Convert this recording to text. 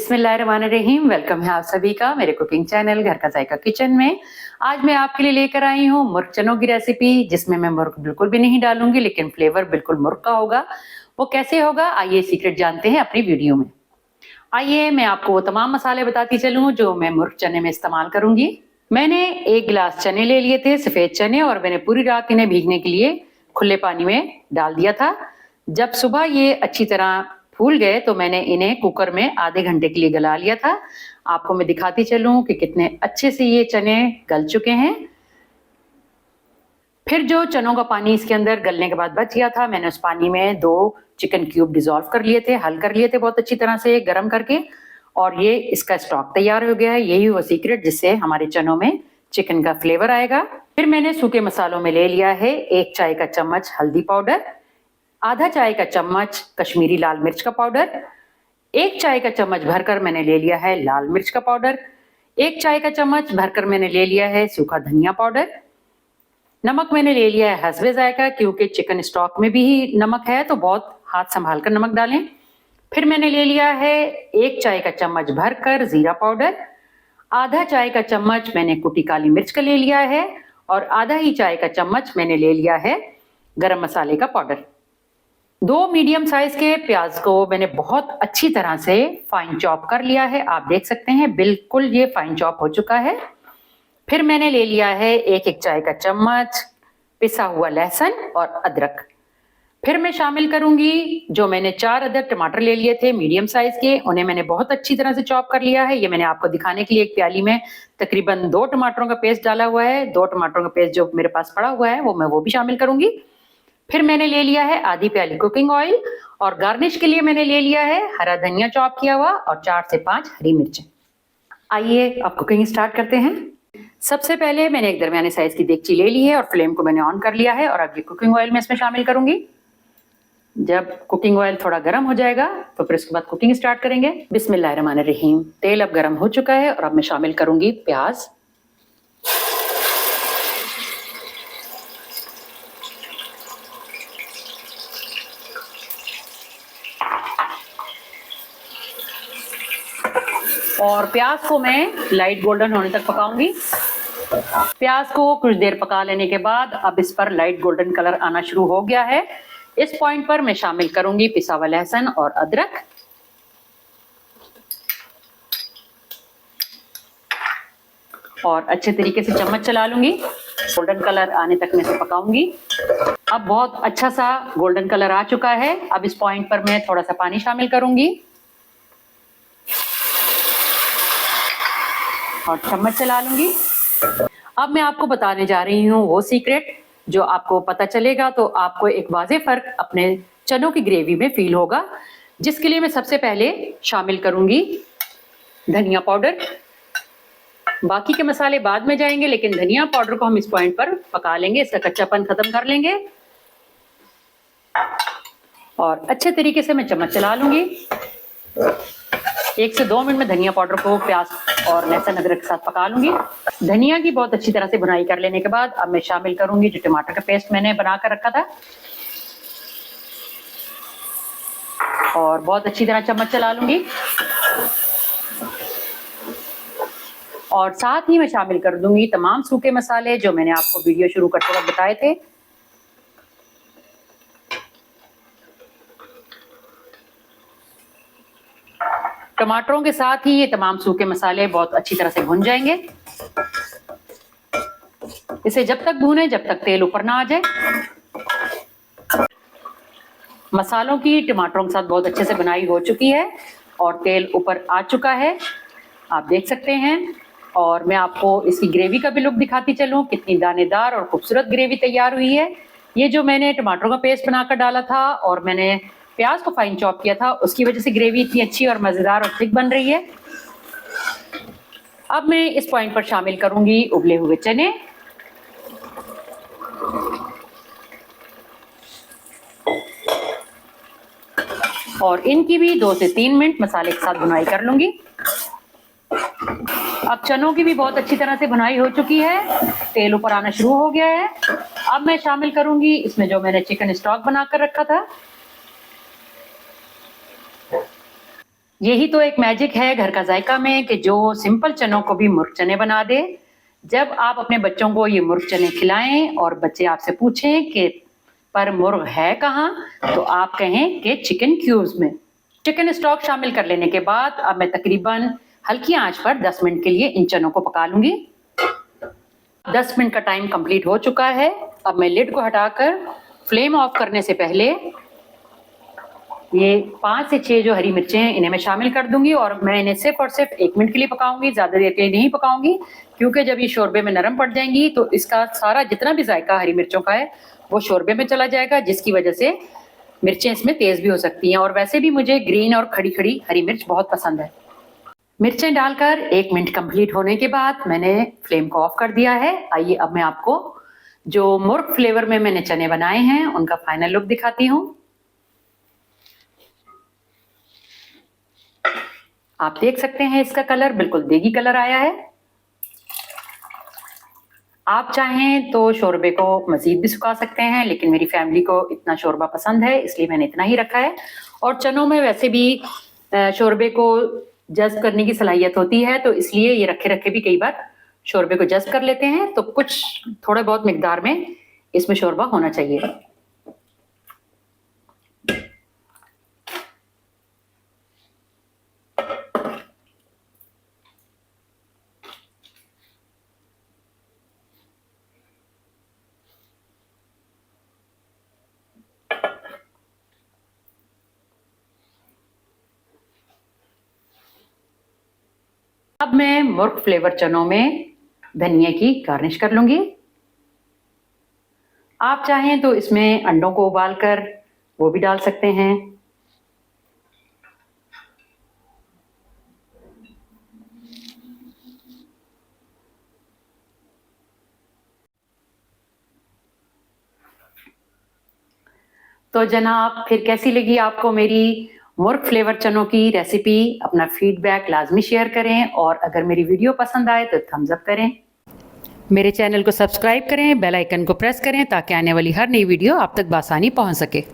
बिस्मिल्लाहिर्रहमानिर्रहीम। वेलकम है आप सभी का मेरे कुकिंग चैनल घर का जायका किचन में। आज मैं आपके लिए लेकर आई हूँ मुर्ग चनों की रेसिपी, जिसमें मैं मुर्ग बिल्कुल भी नहीं डालूंगी, लेकिन फ्लेवर बिल्कुल मुर्ग का होगा। वो कैसे होगा, आइए सीक्रेट जानते हैं अपनी वीडियो में। आइए मैं आपको वो तमाम मसाले बताती चलूँ जो मैं मुर्ग चने में इस्तेमाल करूंगी। मैंने 1 गिलास चने ले लिए थे, सफेद चने, और मैंने पूरी रात इन्हें भीगने के लिए खुले पानी में डाल दिया था। जब सुबह ये अच्छी तरह फूल गए तो मैंने इन्हें कुकर में आधे घंटे के लिए गला लिया था। आपको मैं दिखाती चलूं कि कितने अच्छे से ये चने गल चुके हैं। फिर जो चनों का पानी इसके अंदर गलने के बाद बच गया था, मैंने उस पानी में 2 चिकन क्यूब डिसॉल्व कर लिए थे, हल कर लिए थे बहुत अच्छी तरह से गर्म करके, और ये इसका स्टॉक तैयार हो गया है। यही वो सीक्रेट जिससे हमारे चनों में चिकन का फ्लेवर आएगा। फिर मैंने सूखे मसालों में ले लिया है 1 चाय का चम्मच हल्दी पाउडर, आधा चाय का चम्मच कश्मीरी लाल मिर्च का पाउडर, 1 चाय का चम्मच भरकर मैंने ले लिया है लाल मिर्च का पाउडर, 1 चाय का चम्मच भरकर मैंने ले लिया है सूखा धनिया पाउडर। नमक मैंने ले लिया है हस्बे जायका, क्योंकि चिकन स्टॉक में भी नमक है तो बहुत हाथ संभाल कर नमक डालें। फिर मैंने ले लिया है 1 चाय का चम्मच भरकर जीरा पाउडर, आधा चाय का चम्मच मैंने कुटी काली मिर्च का ले लिया है, और आधा ही चाय का चम्मच मैंने ले लिया है गरम मसाले का पाउडर। 2 मीडियम साइज के प्याज को मैंने बहुत अच्छी तरह से फाइन चॉप कर लिया है। आप देख सकते हैं बिल्कुल ये फाइन चॉप हो चुका है। फिर मैंने ले लिया है 1 चाय का चम्मच पिसा हुआ लहसुन और अदरक। फिर मैं शामिल करूंगी जो मैंने 4 अदर टमाटर ले लिए थे मीडियम साइज के, उन्हें मैंने बहुत अच्छी तरह से चॉप कर लिया है। ये मैंने आपको दिखाने के लिए एक प्याली में तकरीबन 2 टमाटरों का पेस्ट डाला हुआ है। 2 टमाटरों का पेस्ट जो मेरे पास पड़ा हुआ है वो भी शामिल करूंगी। फिर मैंने ले लिया है आधी प्याली कुकिंग ऑयल, और गार्निश के लिए मैंने ले लिया है हरा धनिया चॉप किया हुआ और 4 से 5 हरी मिर्चें। आइए अब कुकिंग स्टार्ट करते हैं। सबसे पहले मैंने एक दरमियाने साइज की देगची ले ली है और फ्लेम को मैंने ऑन कर लिया है, और अब ये कुकिंग ऑयल मैं इसमें शामिल करूंगी। जब कुकिंग ऑयल थोड़ा गर्म हो जाएगा तो फिर उसके बाद कुकिंग स्टार्ट करेंगे। बिस्मिल्लाहिर्रहमानिर्रहीम। तेल अब गर्म हो चुका है और अब मैं शामिल करूंगी प्याज, और प्याज को मैं लाइट गोल्डन होने तक पकाऊंगी। प्याज को कुछ देर पका लेने के बाद अब इस पर लाइट गोल्डन कलर आना शुरू हो गया है। इस पॉइंट पर मैं शामिल करूंगी पिसा हुआ लहसुन और अदरक, और अच्छे तरीके से चम्मच चला लूंगी। गोल्डन कलर आने तक मैं इसे पकाऊंगी। अब बहुत अच्छा सा गोल्डन कलर आ चुका है। अब इस पॉइंट पर मैं थोड़ा सा पानी शामिल करूंगी और चम्मच चला लूंगी। अब मैं आपको बताने जा रही हूँ वो सीक्रेट जो आपको पता चलेगा तो आपको एक वाज़ेह फर्क अपने चनों की ग्रेवी में फील होगा, जिसके लिए मैं सबसे पहले शामिल करूंगी धनिया पाउडर। बाकी के मसाले बाद में जाएंगे, लेकिन धनिया पाउडर को हम इस पॉइंट पर पका लेंगे, इसका कच्चापन खत्म कर लेंगे, और अच्छे तरीके से मैं चम्मच चला लूंगी। 1 से 2 मिनट में धनिया पाउडर को प्याज और लहसुन अदरक के साथ पका लूंगी। धनिया की बहुत अच्छी तरह से भुनाई कर लेने के बाद अब मैं शामिल करूंगी जो टमाटर का पेस्ट मैंने बना कर रखा था, और बहुत अच्छी तरह चम्मच चला लूंगी। और साथ ही मैं शामिल कर दूंगी तमाम सूखे मसाले जो मैंने आपको वीडियो शुरू करते वक्त बताए थे। टमाटरों के साथ ही ये तमाम सूखे मसाले बहुत अच्छी तरह से भुन जाएंगे। इसे जब तक भूनें जब तक तेल ऊपर ना आ जाए। मसालों की टमाटरों के साथ बहुत अच्छे से बुनाई हो चुकी है और तेल ऊपर आ चुका है, आप देख सकते हैं। और मैं आपको इसकी ग्रेवी का भी लुक दिखाती चलूं, कितनी दानेदार और खूबसूरत ग्रेवी तैयार हुई है। ये जो मैंने टमाटरों का पेस्ट बनाकर डाला था और मैंने प्याज को फाइन चॉप किया था, उसकी वजह से ग्रेवी इतनी अच्छी और मजेदार और थिक बन रही है। अब मैं इस पॉइंट पर शामिल करूंगी उबले हुए चने, और इनकी भी 2 से 3 मिनट मसाले के साथ भुनाई कर लूंगी। अब चनों की भी बहुत अच्छी तरह से भुनाई हो चुकी है, तेल ऊपर आना शुरू हो गया है। अब मैं शामिल करूंगी इसमें जो मैंने चिकन स्टॉक बनाकर रखा था, यही तो एक मैजिक है घर का जायका में कि जो सिंपल चनों को भी मुर्ग चने बना दे। जब आप अपने बच्चों को ये मुर्ग चने खिलाएं और बच्चे आपसे पूछें कि पर मुर्ग है कहाँ, तो आप कहें कि चिकन क्यूब्स में। चिकन स्टॉक शामिल कर लेने के बाद अब मैं तकरीबन हल्की आंच पर 10 मिनट के लिए इन चनों को पका लूंगी। 10 मिनट का टाइम कंप्लीट हो चुका है। अब मैं लिड को हटाकर फ्लेम ऑफ करने से पहले ये 5 से 6 जो हरी मिर्चें हैं इन्हें मैं शामिल कर दूंगी और मैं इन्हें सिर्फ और सिर्फ 1 मिनट के लिए पकाऊंगी, ज्यादा देर के लिए नहीं पकाऊंगी, क्योंकि जब ये शोरबे में नरम पड़ जाएंगी तो इसका सारा जितना भी जायका हरी मिर्चों का है वो शोरबे में चला जाएगा, जिसकी वजह से मिर्चें इसमें तेज भी हो सकती हैं। और वैसे भी मुझे ग्रीन और खड़ी खड़ी हरी मिर्च बहुत पसंद है। मिर्चें डालकर 1 मिनट कंप्लीट होने के बाद मैंने फ्लेम को ऑफ कर दिया है। आइए अब मैं आपको जो मुर्ग फ्लेवर में मैंने चने बनाए हैं उनका फाइनल लुक दिखाती हूँ। आप देख सकते हैं इसका कलर बिल्कुल देगी कलर आया है। आप चाहें तो शोरबे को मजीद भी सुखा सकते हैं, लेकिन मेरी फैमिली को इतना शोरबा पसंद है इसलिए मैंने इतना ही रखा है। और चनों में वैसे भी शोरबे को जज्ब करने की सलाहियत होती है, तो इसलिए ये रखे रखे भी कई बार शोरबे को जज्ब कर लेते हैं। तो कुछ थोड़े बहुत मिकदार में इसमें शोरबा होना चाहिए। अब मैं मुर्ग फ्लेवर चनों में धनिया की गार्निश कर लूंगी। आप चाहें तो इसमें अंडों को उबालकर वो भी डाल सकते हैं। तो जनाब, फिर कैसी लगी आपको मेरी मुर्ग फ्लेवर चनों की रेसिपी? अपना फीडबैक लाजमी शेयर करें और अगर मेरी वीडियो पसंद आए तो थम्स अप करें। मेरे चैनल को सब्सक्राइब करें, बेल आइकन को प्रेस करें ताकि आने वाली हर नई वीडियो आप तक बआसानी पहुंच सके।